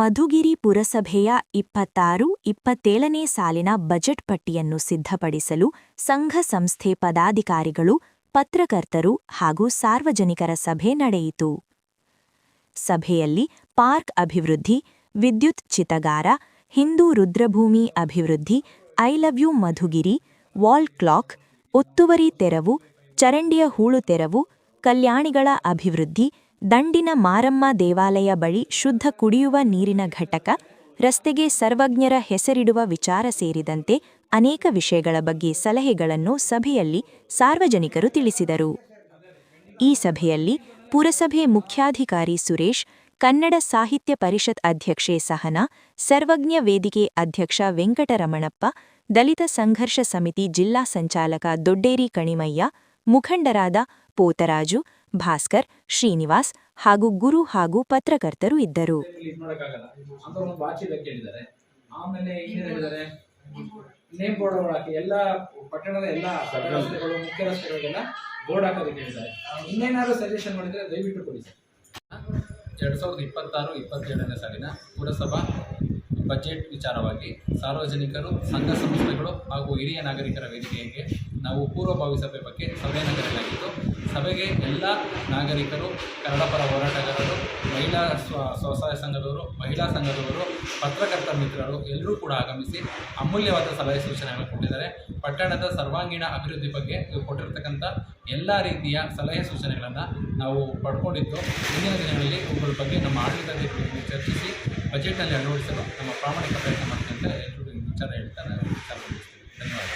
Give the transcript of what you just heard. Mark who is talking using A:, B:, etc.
A: ಮಧುಗಿರಿ ಪುರಸಭೆಯ 26-27ನೇ ಸಾಲಿನ ಬಜೆಟ್ ಪಟ್ಟಿಯನ್ನು ಸಿದ್ಧಪಡಿಸಲು ಸಂಘ ಸಂಸ್ಥೆ ಪದಾಧಿಕಾರಿಗಳು, ಪತ್ರಕರ್ತರು ಹಾಗೂ ಸಾರ್ವಜನಿಕರ ಸಭೆ ನಡೆಯಿತು. ಸಭೆಯಲ್ಲಿ ಪಾರ್ಕ್ ಅಭಿವೃದ್ಧಿ, ವಿದ್ಯುತ್ ಚಿತಗಾರ, ಹಿಂದೂ ರುದ್ರಭೂಮಿ ಅಭಿವೃದ್ಧಿ, I love you Madhugiri, wall clock, ಒತ್ತುವರಿ ತೆರವು, ಚರಂಡಿಯ ಹೂಳು ತೆರವು, ಕಲ್ಯಾಣಿಗಳ ಅಭಿವೃದ್ಧಿ, ದಂಡಿನ ಮಾರಮ್ಮ ದೇವಾಲಯ ಬಳಿ ಶುದ್ಧ ಕುಡಿಯುವ ನೀರಿನ ಘಟಕ, ರಸ್ತೆಗೆ ಸರ್ವಜ್ಞರ ಹೆಸರಿಡುವ ವಿಚಾರ ಸೇರಿದಂತೆ ಅನೇಕ ವಿಷಯಗಳ ಬಗ್ಗೆ ಸಲಹೆಗಳನ್ನು ಸಭೆಯಲ್ಲಿ ಸಾರ್ವಜನಿಕರು ತಿಳಿಸಿದರು. ಈ ಸಭೆಯಲ್ಲಿ ಪುರಸಭೆ ಮುಖ್ಯಾಧಿಕಾರಿ ಸುರೇಶ್, ಕನ್ನಡ ಸಾಹಿತ್ಯ ಪರಿಷತ್ ಅಧ್ಯಕ್ಷೆ ಸಹನಾ, ಸರ್ವಜ್ಞ ವೇದಿಕೆ ಅಧ್ಯಕ್ಷ ವೆಂಕಟರಮಣಪ್ಪ, ದಲಿತ ಸಂಘರ್ಷ ಸಮಿತಿ ಜಿಲ್ಲಾ ಸಂಚಾಲಕ ದೊಡ್ಡೇರಿ ಕಣಿಮಯ್ಯ, ಮುಖಂಡರಾದ ಪೋತರಾಜು, ಭಾಸ್ಕರ್, ಶ್ರೀನಿವಾಸ್ ಹಾಗೂ ಗುರು ಹಾಗೂ ಪತ್ರಕರ್ತರು ಇದ್ದರು.
B: ನೇಮ್ ಬೋರ್ಡ್ ಹಾಕಿ ಎಲ್ಲ ಪಟ್ಟಣದ ಎಲ್ಲ ರಸ್ತೆಗಳು, ಮುಖ್ಯ ರಸ್ತೆಗಳಿಗೆಲ್ಲ ಬೋರ್ಡ್ ಹಾಕೋದಕ್ಕೆ ಹೇಳಿದ್ದಾರೆ. ಇನ್ನೇನಾದ್ರು ಸಜೆಷನ್ ಮಾಡಿದ್ರೆ ದಯವಿಟ್ಟು ಕೊಡಿ ಸರ್.
C: 2026-27ನೇ ಸಾಲಿನ ಪುರಸಭಾ ಬಜೆಟ್ ವಿಚಾರವಾಗಿ ಸಾರ್ವಜನಿಕರು, ಸಂಘ ಸಂಸ್ಥೆಗಳು ಹಾಗೂ ಹಿರಿಯ ನಾಗರಿಕರ ವೇದಿಕೆಗೆ ನಾವು ಪೂರ್ವಭಾವಿ ಸಭೆ ಬಗ್ಗೆ ಸಭೆಯನ್ನು ಕರೆಯಲಾಗಿತ್ತು. ಸಭೆಗೆ ಎಲ್ಲ ನಾಗರಿಕರು, ಕನ್ನಡಪರ ಹೋರಾಟಗಾರರು, ಮಹಿಳಾ ಸ್ವಸಹಾಯ ಸಂಘದವರು, ಮಹಿಳಾ ಸಂಘದವರು, ಪತ್ರಕರ್ತರ ಮಿತ್ರರು ಎಲ್ಲರೂ ಕೂಡ ಆಗಮಿಸಿ ಅಮೂಲ್ಯವಾದ ಸಲಹೆ ಸೂಚನೆಗಳನ್ನು ಕೊಟ್ಟಿದ್ದಾರೆ. ಪಟ್ಟಣದ ಸರ್ವಾಂಗೀಣ ಅಭಿವೃದ್ಧಿ ಬಗ್ಗೆ ಕೊಟ್ಟಿರ್ತಕ್ಕಂಥ ಎಲ್ಲ ರೀತಿಯ ಸಲಹೆ ಸೂಚನೆಗಳನ್ನು ನಾವು ಪಡ್ಕೊಂಡಿದ್ದು, ಮುಂದಿನ ದಿನಗಳಲ್ಲಿ ಇವುಗಳ ಬಗ್ಗೆ ನಮ್ಮ ಆಡಳಿತಾಧಿಕಾರಿಗಳಿಗೆ ಚರ್ಚಿಸಿ ಬಜೆಟ್ನಲ್ಲಿ ಅಳವಡಿಸಲು ನಮ್ಮ ಪ್ರಾಮಾಣಿಕ ಪ್ರಯತ್ನ ಮಾಡ್ತೀವಿ ಅಂತ ಎಲ್ಲರೂ ವಿಚಾರ ಹೇಳ್ತಾರೆ. ಧನ್ಯವಾದ.